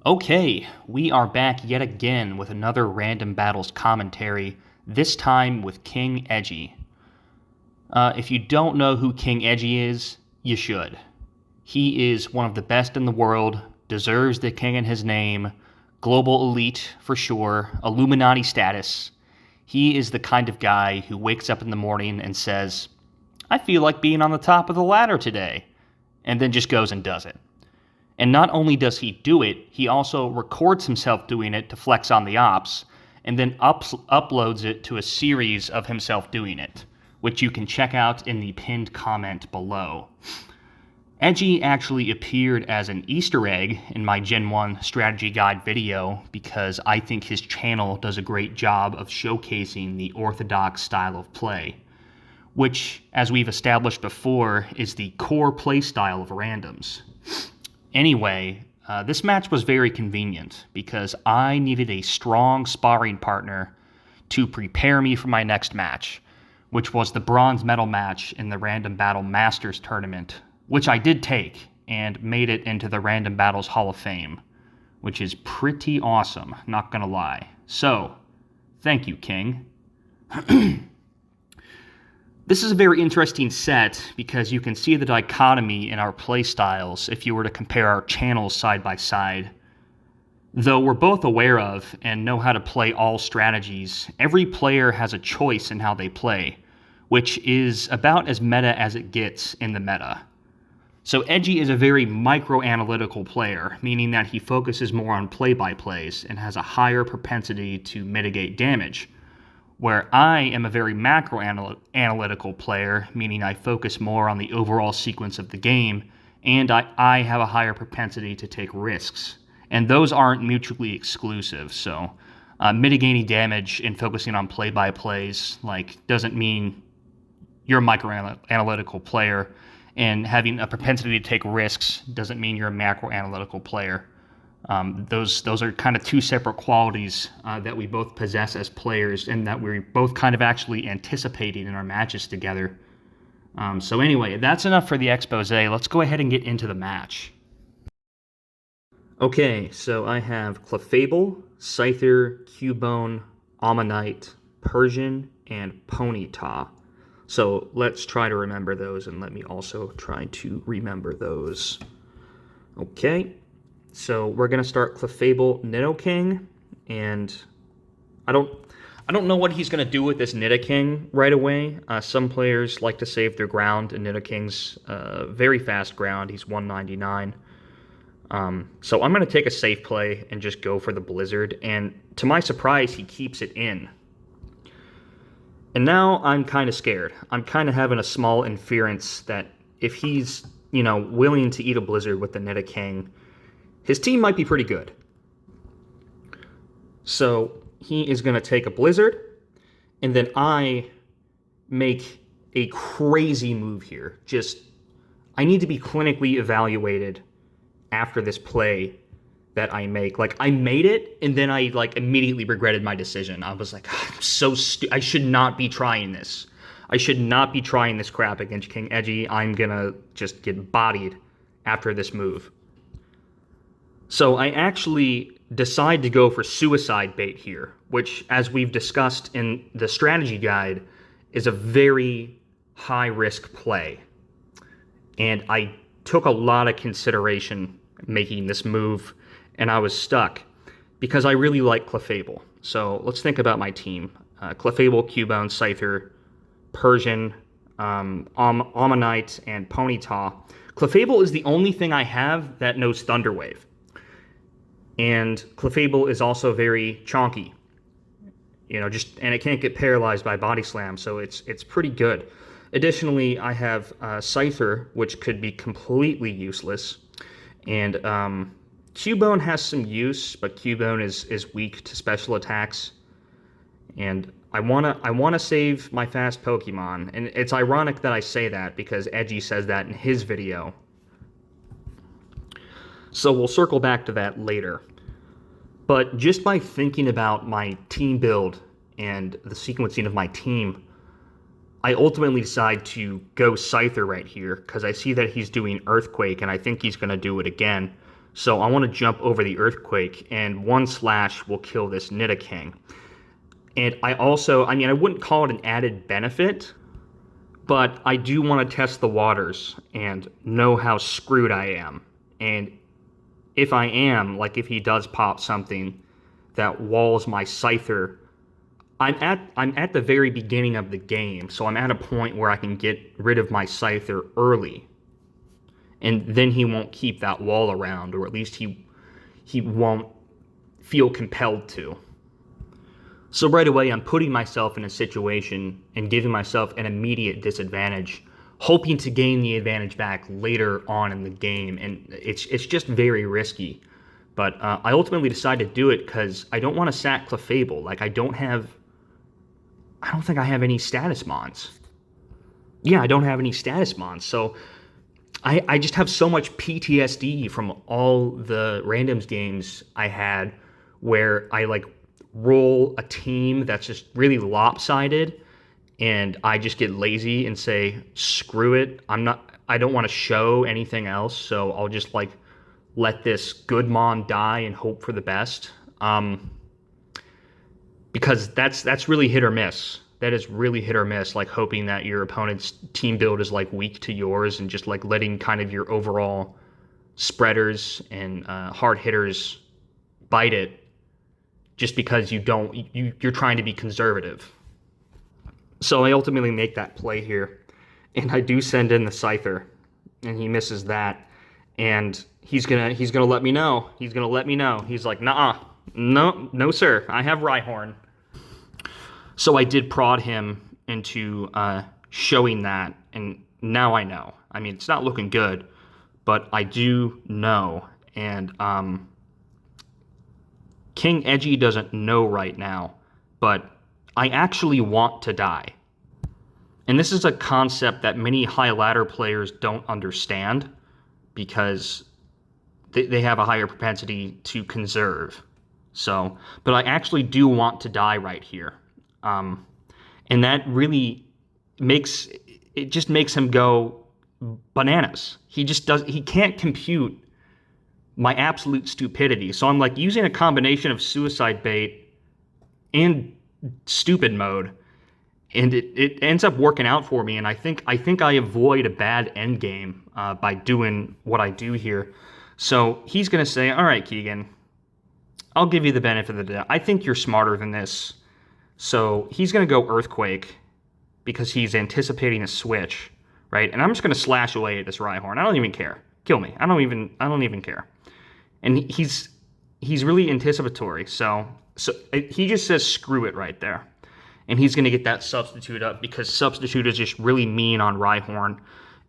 Okay, we are back yet again with another Random Battles commentary, this time with King Edgy. If you don't know who King Edgy is, you should. He is one of the best in the world, deserves the king in his name, global elite for sure, Illuminati status. He is the kind of guy who wakes up in the morning and says, I feel like being on the top of the ladder today, and then just goes and does it. And not only does he do it, he also records himself doing it to flex on the ops, and then uploads it to a series of himself doing it, which you can check out in the pinned comment below. Edgy actually appeared as an Easter egg in my Gen 1 strategy guide video because I think his channel does a great job of showcasing the orthodox style of play, which, as we've established before, is the core play style of randoms. Anyway, this match was very convenient because I needed a strong sparring partner to prepare me for my next match, which was the bronze medal match in the Random Battle Masters tournament, which I did take and made it into the Random Battles Hall of Fame, which is pretty awesome, not gonna lie. So, thank you, King. This is a very interesting set because you can see the dichotomy in our play styles if you were to compare our channels side by side. Though we're both aware of and know how to play all strategies, every player has a choice in how they play, which is about as meta as it gets in the meta. So Edgy is a very micro-analytical player, meaning that he focuses more on play-by-plays and has a higher propensity to mitigate damage, where I am a very macro-analytical player, meaning I focus more on the overall sequence of the game, and I have a higher propensity to take risks. And those aren't mutually exclusive, so mitigating damage and focusing on play-by-plays doesn't mean you're a micro-analytical player, and having a propensity to take risks doesn't mean you're a macro-analytical player. Those are kind of two separate qualities that we both possess as players and that we're both kind of actually anticipating in our matches together. So anyway, that's enough for the expose. Let's go ahead and get into the match. Okay, so I have Clefable, Scyther, Cubone, Ammonite, Persian, and Ponyta. So let's try to remember those, and let me also try to remember those. Okay. So we're gonna start Clefable Nidoking, and I don't know what he's gonna do with this Nidoking right away. Some players like to save their ground, and Nidoking's very fast ground. He's 199. So I'm gonna take a safe play and just go for the Blizzard, and to my surprise, he keeps it in. And now I'm kind of scared. I'm kind of having a small inference that if he's, willing to eat a Blizzard with the Nidoking, his team might be pretty good. So he is going to take a Blizzard, and then I make a crazy move here. I need to be clinically evaluated after this play that I make. I made it, and then I, immediately regretted my decision. I was like, I'm so stupid. I should not be trying this. I should not be trying this crap against King Edgy. I'm going to just get bodied after this move. So I actually decide to go for suicide bait here, which, as we've discussed in the strategy guide, is a very high-risk play. And I took a lot of consideration making this move, and I was stuck because I really like Clefable. So let's think about my team. Clefable, Cubone, Scyther, Persian, Ammonite, and Ponyta. Clefable is the only thing I have that knows Thunder Wave. And Clefable is also very chonky, and it can't get paralyzed by Body Slam, so it's pretty good. Additionally, I have Scyther, which could be completely useless, and Cubone has some use, but Cubone is weak to special attacks, and I wanna save my fast Pokemon, and it's ironic that I say that because Edgy says that in his video. So we'll circle back to that later. But just by thinking about my team build and the sequencing of my team, I ultimately decide to go Scyther right here because I see that he's doing Earthquake, and I think he's going to do it again. So I want to jump over the Earthquake, and 1 slash will kill this Nidoking. And I also, I mean, I wouldn't call it an added benefit, but I do want to test the waters and know how screwed I am. And if I am, like if he does pop something that walls my Scyther, I'm at the very beginning of the game, so I'm at a point where I can get rid of my Scyther early. And then he won't keep that wall around, or at least he won't feel compelled to. So right away, I'm putting myself in a situation and giving myself an immediate disadvantage, hoping to gain the advantage back later on in the game, and it's just very risky. But I ultimately decided to do it because I don't want to sack Clefable. Like, I don't think I have any status mons. Yeah, I don't have any status mons, so I just have so much PTSD from all the randoms games I had where I like roll a team that's just really lopsided and I just get lazy and say, screw it. I don't want to show anything else, so I'll just like let this good mon die and hope for the best. Because that's really hit or miss. That is really hit or miss, like hoping that your opponent's team build is like weak to yours and just like letting kind of your overall spreaders and hard hitters bite it just because you're trying to be conservative. So I ultimately make that play here, and I do send in the Scyther, and he misses that, and he's gonna let me know. He's gonna let me know. He's like, nah, no sir, I have Rhyhorn. So I did prod him into showing that, and now I know. I mean, it's not looking good, but I do know, and King Edgy doesn't know right now, but I actually want to die. And this is a concept that many high ladder players don't understand because they have a higher propensity to conserve. So, but I actually do want to die right here. And that really makes him go bananas. He can't compute my absolute stupidity. So I'm like using a combination of suicide bait and stupid mode, and it ends up working out for me. And I think I avoid a bad end game by doing what I do here. So he's gonna say, all right, Keegan, I'll give you the benefit of the doubt. I think you're smarter than this. So he's gonna go Earthquake because he's anticipating a switch, right? And I'm just gonna slash away at this Rhyhorn. I don't even care. Kill me. I don't even care. And he's really anticipatory. So he just says screw it right there. And he's going to get that Substitute up because Substitute is just really mean on Rhyhorn.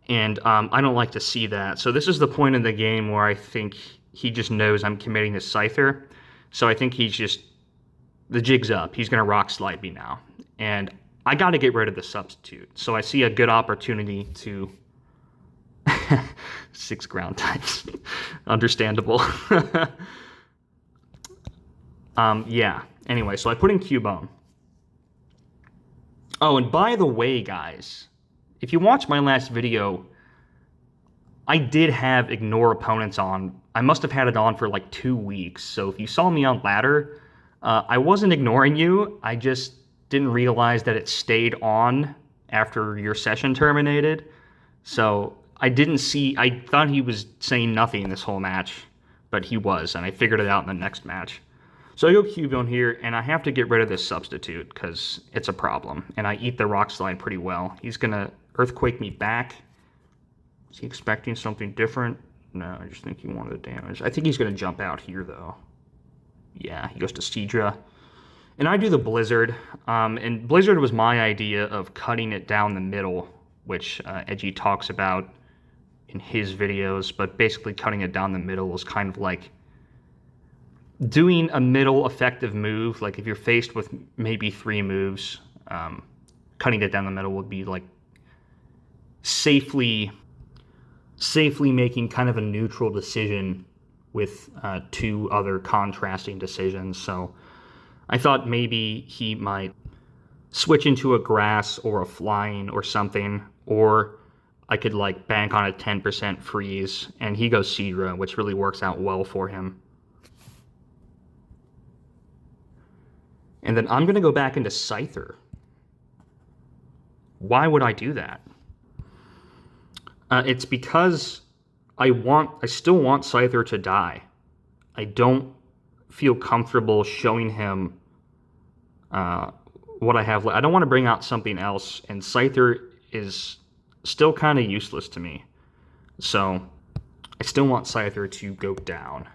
And I don't like to see that. So this is the point in the game where I think he just knows I'm committing this Scyther. So I think the jig's up. He's going to Rock Slide me now. And I got to get rid of the Substitute. So I see a good opportunity to 6 ground types. Understandable. Yeah. Anyway, so I put in Cubone. Oh, and by the way, guys, if you watch my last video, I did have Ignore Opponents on. I must have had it on for like 2 weeks. So if you saw me on ladder, I wasn't ignoring you. I just didn't realize that it stayed on after your session terminated. So I thought he was saying nothing this whole match, but he was, and I figured it out in the next match. So I go Cubone here, and I have to get rid of this Substitute because it's a problem, and I eat the Rock Slide pretty well. He's going to Earthquake me back. Is he expecting something different? No, I just think he wanted the damage. I think he's going to jump out here, though. Yeah, he goes to Seadra. And I do the Blizzard, and Blizzard was my idea of cutting it down the middle, which Edgy talks about in his videos, but basically cutting it down the middle is kind of like doing a middle effective move. Like if you're faced with maybe 3 moves, cutting it down the middle would be like safely making kind of a neutral decision with 2 other contrasting decisions. So I thought maybe he might switch into a grass or a flying or something, or I could like bank on a 10% freeze, and he goes Sidra, which really works out well for him. And then I'm going to go back into Scyther. Why would I do that? It's because I still want Scyther to die. I don't feel comfortable showing him what I have. I don't want to bring out something else, and Scyther is still kind of useless to me. So I still want Scyther to go down.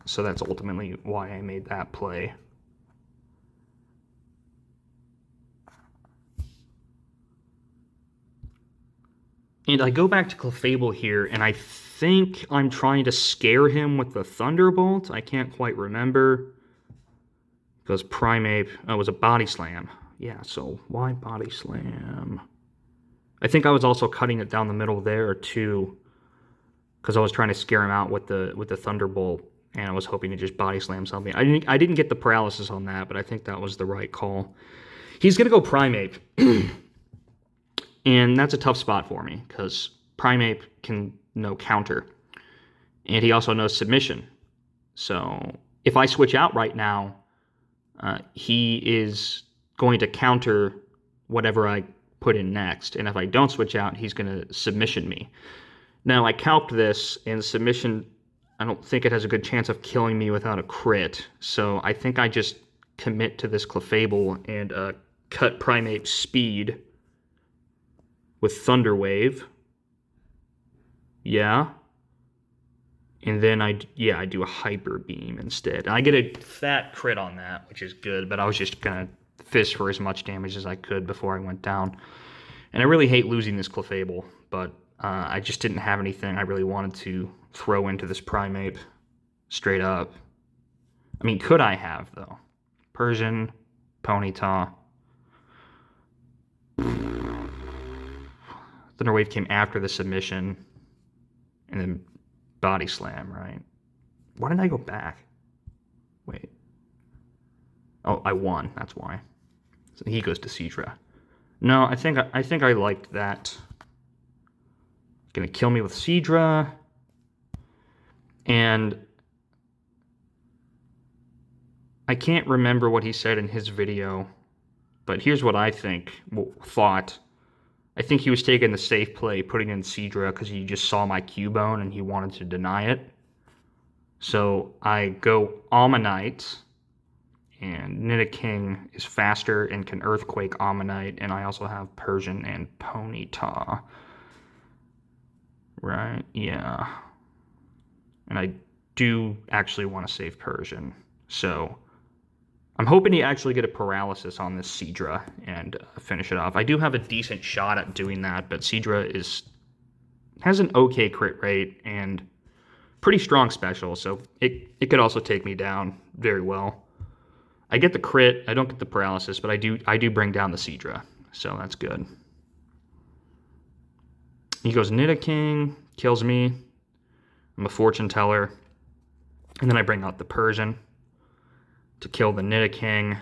So that's ultimately why I made that play. And I go back to Clefable here, and I think I'm trying to scare him with the Thunderbolt. I can't quite remember. Because Primeape, oh, it was a Body Slam. Yeah, so why Body Slam? I think I was also cutting it down the middle there, too. Because I was trying to scare him out with the Thunderbolt, and I was hoping to just Body Slam something. I didn't get the paralysis on that, but I think that was the right call. He's going to go Primeape. And that's a tough spot for me, because Primeape can know counter. And he also knows submission. So if I switch out right now, he is going to counter whatever I put in next. And if I don't switch out, he's going to submission me. Now, I calced this, and submission, I don't think it has a good chance of killing me without a crit. So I think I just commit to this Clefable and cut Primeape's speed with Thunder Wave. Yeah. And then I do a Hyper Beam instead. And I get a fat crit on that, which is good, but I was just going to fish for as much damage as I could before I went down. And I really hate losing this Clefable, but I just didn't have anything I really wanted to throw into this Primeape straight up. I mean, could I have, though? Persian, Ponyta. Thunder Wave came after the submission, and then Body Slam, right? Why didn't I go back? Wait. Oh, I won. That's why. So he goes to Sidra. No, I think I liked that. Gonna kill me with Sidra, and I can't remember what he said in his video, but here's what I thought. I think he was taking the safe play, putting in Sidra, because he just saw my Cubone and he wanted to deny it. So I go Ammonite, and Nidoking is faster and can Earthquake Ammonite, and I also have Persian and Ponyta. Right, yeah. And I do actually want to save Persian. So I'm hoping to actually get a paralysis on this Sidra and finish it off. I do have a decent shot at doing that, but Sidra has an okay crit rate and pretty strong special, so it could also take me down very well. I get the crit, I don't get the paralysis, but I do bring down the Sidra, so that's good. He goes Nidoking, kills me. I'm a fortune teller. And then I bring out the Persian to kill the Nidoking,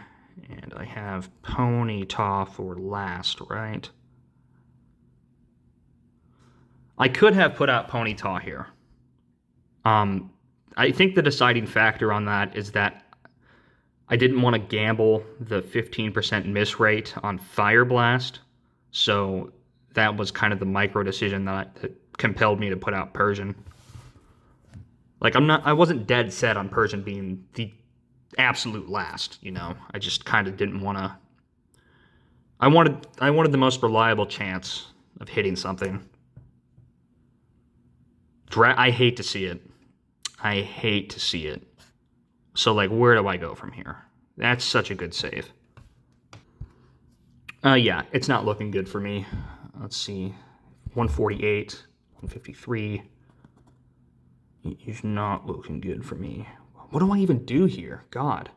and I have Ponyta for last, right? I could have put out Ponyta here. I think the deciding factor on that is that I didn't want to gamble the 15% miss rate on Fire Blast, so that was kind of the micro decision that compelled me to put out Persian. Like, I wasn't dead set on Persian being the absolute last, you know. I just kind of didn't want to. I wanted the most reliable chance of hitting something. I hate to see it. I hate to see it. So, like, where do I go from here? That's such a good save. Yeah, it's not looking good for me. Let's see. 148, 153. It's not looking good for me. What do I even do here? God.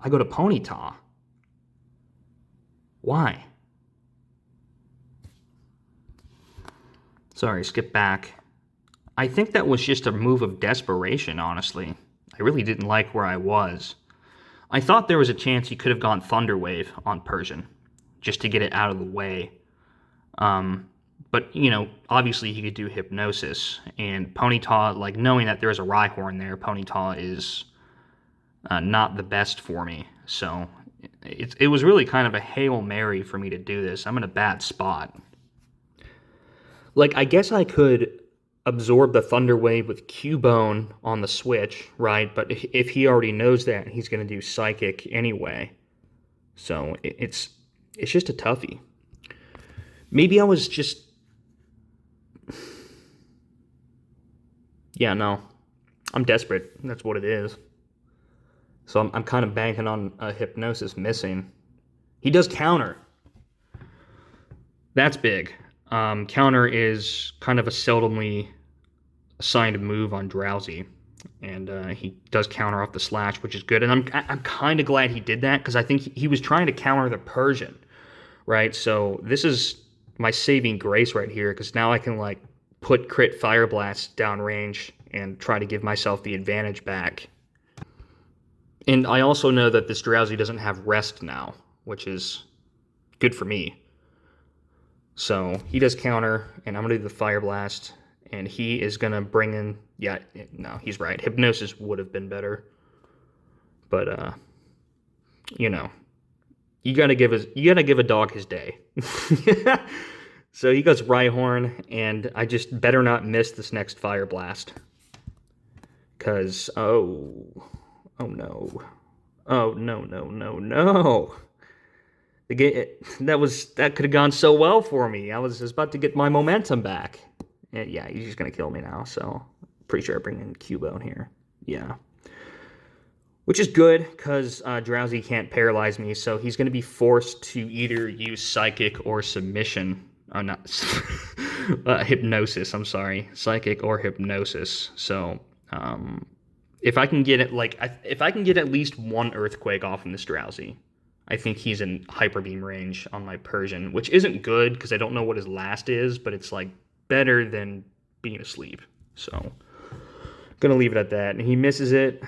I go to Ponyta. Why? Sorry, skip back. I think that was just a move of desperation, honestly. I really didn't like where I was. I thought there was a chance he could have gone Thunder Wave on Persian, just to get it out of the way. But But, obviously he could do hypnosis. And Ponyta, like, knowing that there's a Rhyhorn there, Ponyta is not the best for me. So it was really kind of a Hail Mary for me to do this. I'm in a bad spot. Like, I guess I could absorb the Thunder Wave with Cubone on the Switch, right? But if he already knows that, he's going to do Psychic anyway. So it's just a toughie. Maybe I was just... Yeah, no. I'm desperate. That's what it is. So I'm kind of banking on a Hypnosis missing. He does counter. That's big. Counter is kind of a seldomly assigned move on Drowsy. And he does counter off the Slash, which is good. And I'm kind of glad he did that, because I think he was trying to counter the Persian, right? So this is my saving grace right here, because now I can, like, put crit Fire Blast downrange and try to give myself the advantage back. And I also know that this Drowsy doesn't have Rest now, which is good for me. So he does counter, and I'm going to do the Fire Blast, and he is going to bring in... Yeah, no, he's right. Hypnosis would have been better. But, you gotta give a dog his day. So he goes Rhyhorn, and I just better not miss this next Fire Blast. Because, oh no. Oh, no. The game, that could have gone so well for me. I was about to get my momentum back. And yeah, he's just going to kill me now, so pretty sure I bring in Cubone here. Yeah. Which is good, because Drowsy can't paralyze me, so he's going to be forced to either use Psychic or Submission. Not Hypnosis, I'm sorry. Psychic or Hypnosis. So, if I can get at least one Earthquake off in this Drowsy, I think he's in Hyper Beam range on my Persian, which isn't good, because I don't know what his last is, but it's, like, better than being asleep. So, gonna leave it at that. And he misses it.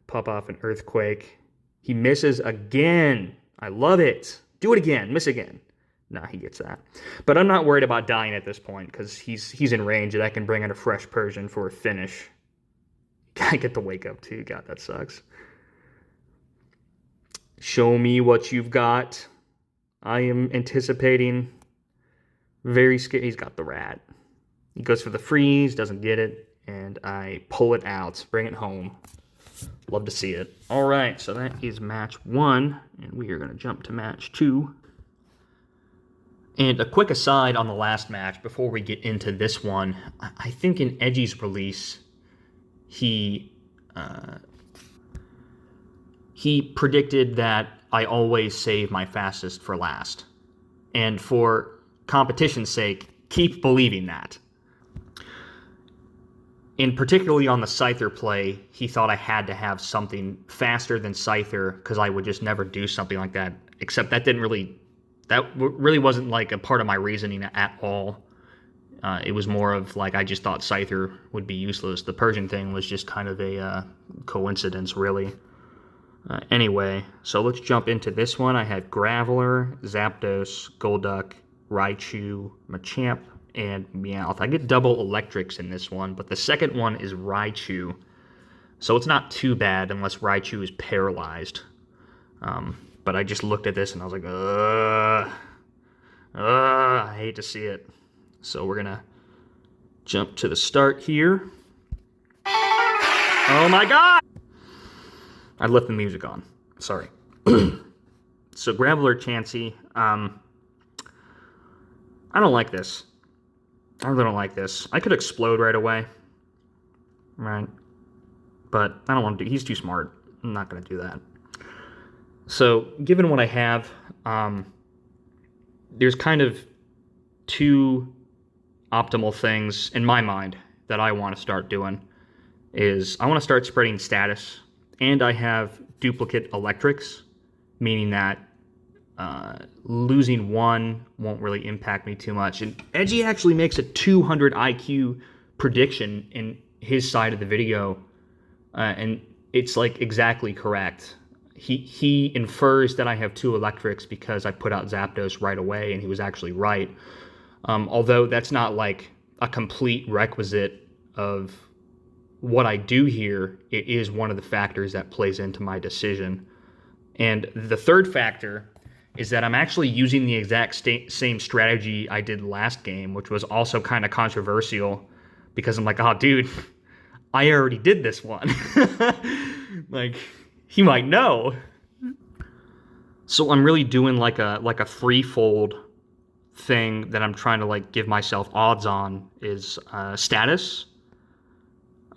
Pop off an Earthquake. He misses again. I love it. Do it again. Miss again. Nah, he gets that. But I'm not worried about dying at this point, because he's in range, and I can bring in a fresh Persian for a finish. I get to wake up too. God, that sucks. Show me what you've got. I am anticipating. Very scared. He's got the Rat. He goes for the freeze, doesn't get it, and I pull it out, bring it home. Love to see it. All right, so that is match 1, and we are going to jump to match 2. And a quick aside on the last match before we get into this one. I think in Edgy's release, he predicted that I always save my fastest for last. And for competition's sake, keep believing that. And particularly on the Scyther play, he thought I had to have something faster than Scyther, because I would just never do something like that. Except that really wasn't like a part of my reasoning at all. It was more of like I just thought Scyther would be useless. The Persian thing was just kind of a coincidence, really. Anyway, so let's jump into this one. I had Graveler, Zapdos, Golduck, Raichu, Machamp, and Meowth. I get double electrics in this one, but the second one is Raichu. So it's not too bad unless Raichu is paralyzed. But I just looked at this and I was like, I hate to see it. So we're going to jump to the start here. Oh my god! I left the music on. Sorry. So Graveler, Chansey. I don't like this. I really don't like this. I could explode right away. Right? But I don't want to do... He's too smart. I'm not going to do that. So, given what I have, there's kind of two optimal things in my mind that I want to start doing. Is I want to start spreading status, and I have duplicate electrics, meaning that losing one won't really impact me too much. And Edgy actually makes a 200 IQ prediction in his side of the video, and it's like exactly correct. He infers that I have 2 electrics because I put out Zapdos right away, and he was actually right. Although that's not like a complete requisite of what I do here, it is one of the factors that plays into my decision. And the third factor is that I'm actually using the exact same strategy I did last game, which was also kind of controversial because I'm like, oh, dude, I already did this one. Like, he might know. So I'm really doing like a free-fold thing that I'm trying to like give myself odds on is status.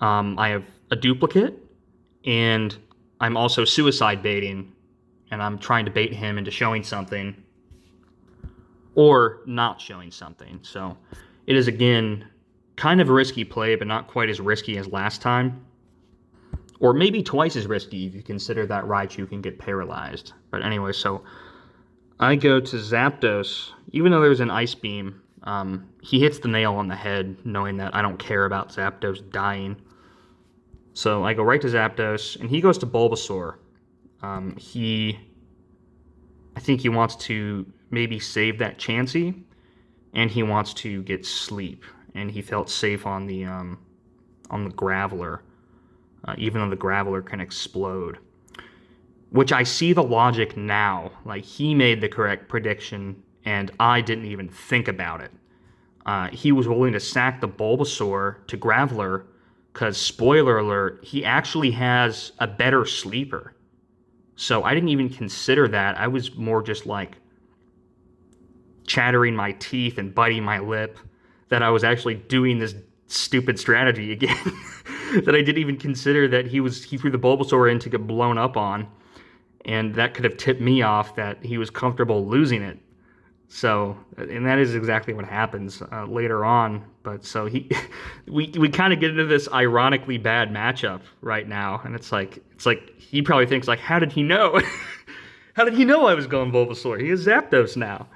I have a duplicate, and I'm also suicide baiting, and I'm trying to bait him into showing something or not showing something. So it is, again, kind of a risky play, but not quite as risky as last time. Or maybe twice as risky if you consider that Raichu can get paralyzed. But anyway, so I go to Zapdos. Even though there's an Ice Beam, he hits the nail on the head, knowing that I don't care about Zapdos dying. So I go right to Zapdos, and he goes to Bulbasaur. I think he wants to maybe save that Chansey, and he wants to get Sleep. And he felt safe on the Graveler, even though the Graveler can explode. Which I see the logic now. Like, he made the correct prediction, and I didn't even think about it. He was willing to sack the Bulbasaur to Graveler, because, spoiler alert, he actually has a better sleeper. So I didn't even consider that. I was more just like chattering my teeth and biting my lip that I was actually doing this stupid strategy again. That I didn't even consider that he threw the Bulbasaur in to get blown up on. And that could have tipped me off that he was comfortable losing it. So, and that is exactly what happens later on. But so we kind of get into this ironically bad matchup right now, and it's like he probably thinks like, how did he know? How did he know I was going Bulbasaur? He has Zapdos now.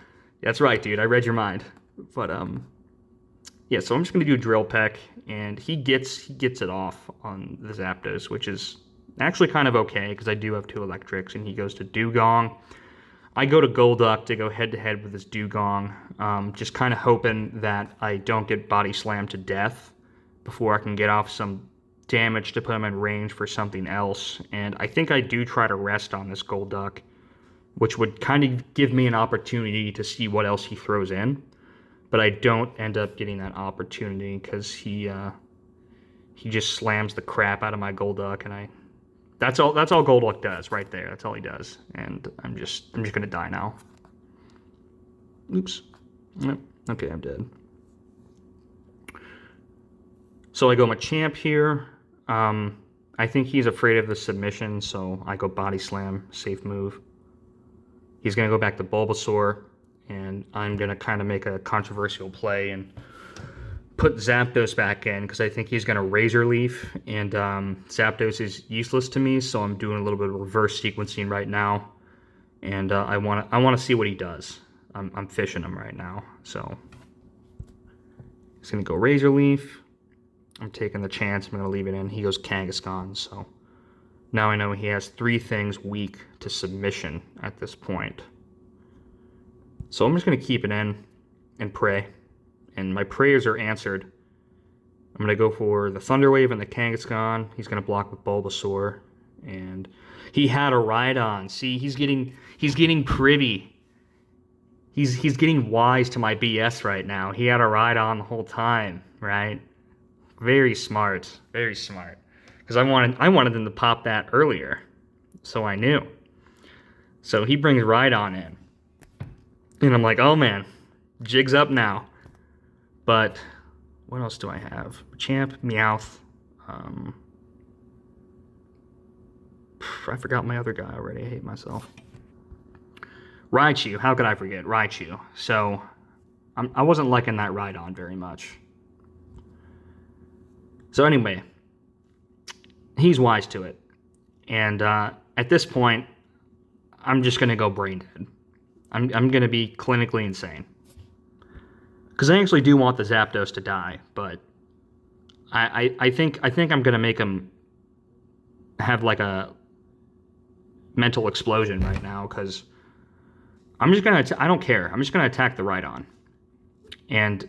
That's right, dude. I read your mind. But yeah. So I'm just gonna do Drill Peck, and he gets it off on the Zapdos, which is actually kind of okay because I do have 2 electrics, and he goes to Dugong. I go to Golduck to go head-to-head with this Dugong, just kind of hoping that I don't get body slammed to death before I can get off some damage to put him in range for something else. And I think I do try to rest on this Golduck, which would kind of give me an opportunity to see what else he throws in. But I don't end up getting that opportunity because he just slams the crap out of my Golduck, and That's all Golduck does right there. That's all he does. And I'm just gonna die now. Oops. Yep. Okay, I'm dead. So I go Machamp here. I think he's afraid of the submission, so I go Body Slam, safe move. He's gonna go back to Bulbasaur, and I'm gonna kind of make a controversial play and put Zapdos back in because I think he's going to Razor Leaf, and Zapdos is useless to me, so I'm doing a little bit of reverse sequencing right now, and I want to see what he does. I'm fishing him right now, so he's going to go Razor Leaf. I'm taking the chance. I'm going to leave it in. He goes Kangaskhan, so now I know he has 3 things weak to submission at this point. So I'm just going to keep it in and pray. And my prayers are answered. I'm going to go for the Thunder Wave and the Kangaskhan. He's going to block with Bulbasaur. And he had a Rhydon. See, he's getting privy. He's getting wise to my BS right now. He had a Rhydon the whole time, right? Very smart. Very smart. Because I wanted him to pop that earlier. So I knew. So he brings Rhydon in. And I'm like, oh man, jig's up now. But what else do I have? Champ, Meowth. I forgot my other guy already. I hate myself. Raichu. How could I forget Raichu? So I wasn't liking that Rhydon very much. So anyway, he's wise to it. And at this point, I'm just going to go brain dead. I'm going to be clinically insane. Because I actually do want the Zapdos to die, but I think I'm gonna make him have like a mental explosion right now. Because I'm just gonna I don't care. I'm just gonna attack the Rhydon, And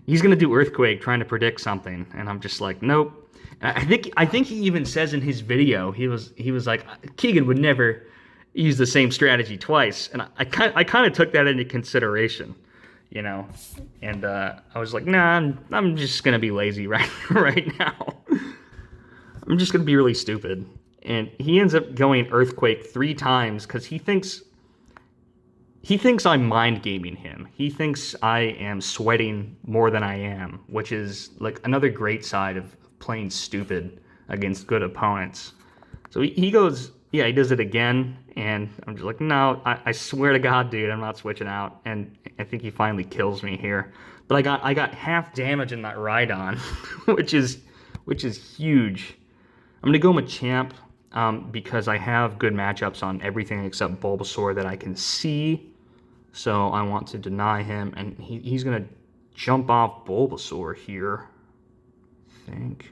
he's gonna do Earthquake trying to predict something, and I'm just like, nope. I think he even says in his video, he was like, Keegan would never use the same strategy twice, and I kind of took that into consideration, you know, and I was like, nah, I'm just gonna be lazy right now. I'm just gonna be really stupid, and he ends up going Earthquake 3 times because he thinks I'm mind gaming him. He thinks I am sweating more than I am, which is like another great side of playing stupid against good opponents. So he goes, yeah, he does it again, and I'm just like, no, I swear to God, dude, I'm not switching out. And I think he finally kills me here. But I got half damage in that Rhydon, which is huge. I'm gonna go Machamp because I have good matchups on everything except Bulbasaur that I can see. So I want to deny him, and he's gonna jump off Bulbasaur here. I think.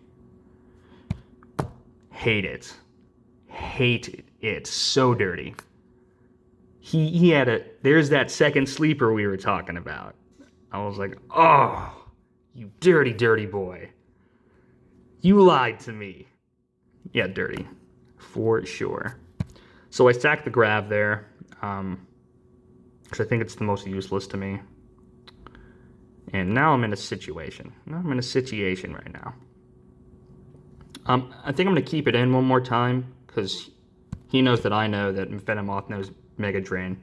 Hate it. Hate it. So dirty. He had there's that second sleeper we were talking about. I was like, oh, you dirty, dirty boy. You lied to me. Yeah, dirty. For sure. So I stacked the grab there, because I think it's the most useless to me. And now I'm in a situation. Right now. I think I'm going to keep it in one more time, because he knows that I know that Venomoth knows Mega Drain.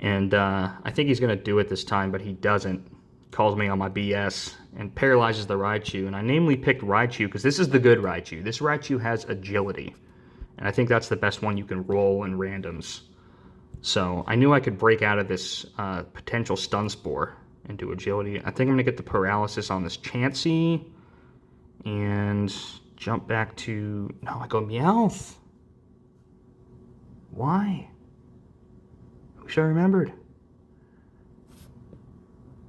And I think he's going to do it this time, but he doesn't. Calls me on my BS and paralyzes the Raichu. And I namely picked Raichu because this is the good Raichu. This Raichu has agility. And I think that's the best one you can roll in randoms. So I knew I could break out of this potential Stun Spore and do agility. I think I'm going to get the paralysis on this Chansey. And jump back to... No, I go Meowth. Why? I wish I remembered.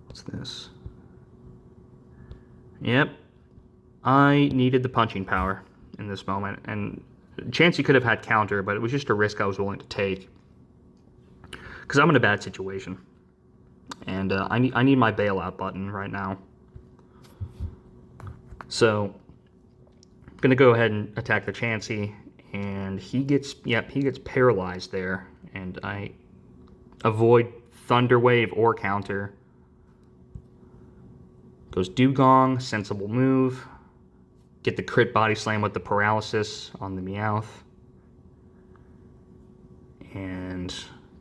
What's this? Yep. I needed the punching power in this moment. And Chansey could have had counter, but it was just a risk I was willing to take. Because I'm in a bad situation. And I need my bailout button right now. So, I'm going to go ahead and attack the Chansey, and he gets paralyzed there, and I avoid Thunder Wave or counter. Goes Dugong, sensible move. Get the crit body slam with the paralysis on the Meowth. And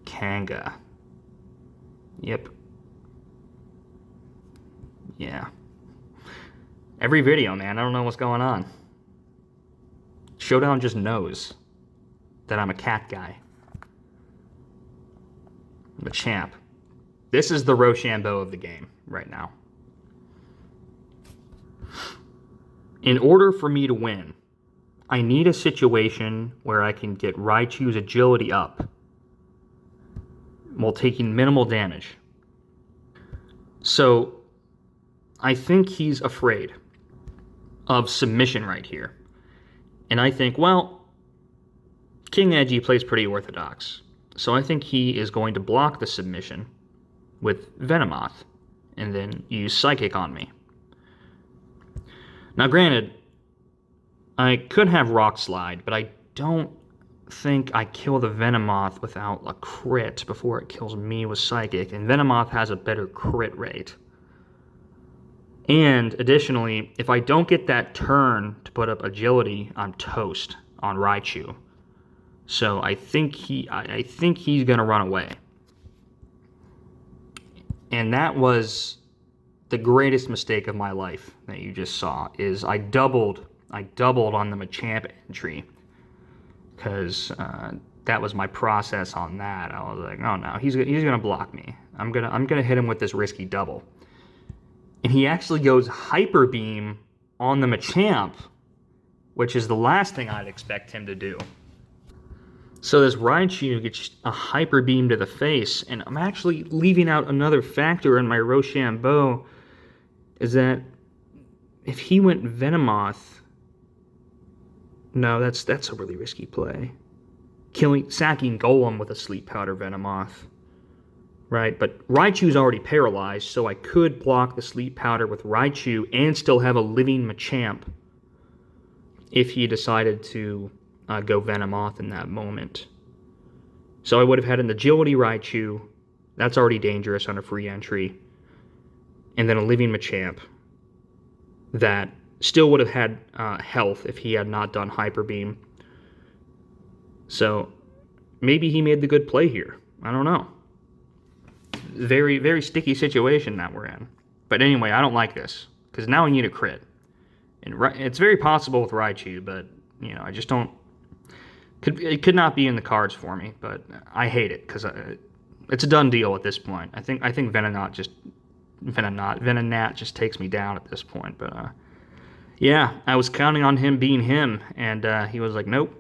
Kanga. Yep. Yeah. Every video, man. I don't know what's going on. Showdown just knows that I'm a cat guy. I'm a champ. This is the Rochambeau of the game right now. In order for me to win, I need a situation where I can get Raichu's agility up while taking minimal damage. So, I think he's afraid of submission right here. And I think, well, King Edgy plays pretty orthodox. So I think he is going to block the submission with Venomoth and then use Psychic on me. Now granted, I could have Rock Slide, but I don't think I kill the Venomoth without a crit before it kills me with Psychic, and Venomoth has a better crit rate. And additionally, if I don't get that turn to put up agility, I'm toast on Raichu. So I think he's gonna run away. And that was the greatest mistake of my life that you just saw, is I doubled on the Machamp entry. Because that was my process on that. I was like, oh no, he's gonna block me. I'm gonna hit him with this risky double. And he actually goes Hyper Beam on the Machamp, which is the last thing I'd expect him to do. So this Raichu gets a Hyper Beam to the face, and I'm actually leaving out another factor in my Rochambeau, is that if he went Venomoth, no, that's a really risky play. Sacking Golem with a Sleep Powder Venomoth. right? But Raichu's already paralyzed, so I could block the Sleep Powder with Raichu and still have a living Machamp if he decided to go Venomoth in that moment. So I would have had an Agility Raichu. That's already dangerous on a free entry. And then a living Machamp that still would have had health if he had not done Hyper Beam. So maybe he made the good play here. I don't know. Very, very sticky situation that we're in. But anyway, I don't like this, because now I need a crit. And it's very possible with Raichu, but, you know, I just don't... It could not be in the cards for me, but I hate it, because it's a done deal at this point. I think Venonat just takes me down at this point, but yeah, I was counting on him being him, and he was like, nope.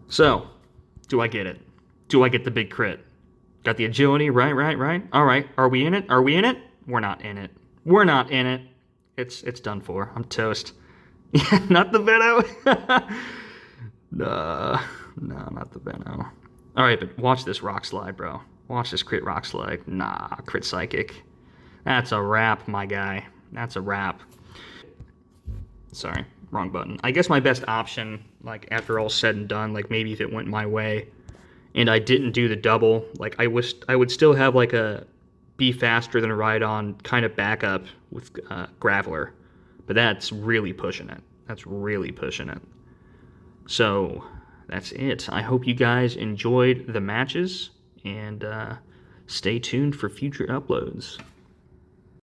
So, do I get it? Do I get the big crit? Got the agility, right. All right, are we in it? Are we in it? We're not in it. We're not in it. It's done for. I'm toast. Yeah, not the Veno. No, not the Veno. All right, but watch this Rock Slide, bro. Watch this crit Rock Slide. Nah, crit Psychic. That's a wrap, my guy. That's a wrap. Sorry, wrong button. I guess my best option, like, after all said and done, like, maybe if it went my way and I didn't do the double, like, I would still have, like, a be faster than a Rhydon kind of backup with Graveler. But that's really pushing it. That's really pushing it. So, that's it. I hope you guys enjoyed the matches, and stay tuned for future uploads.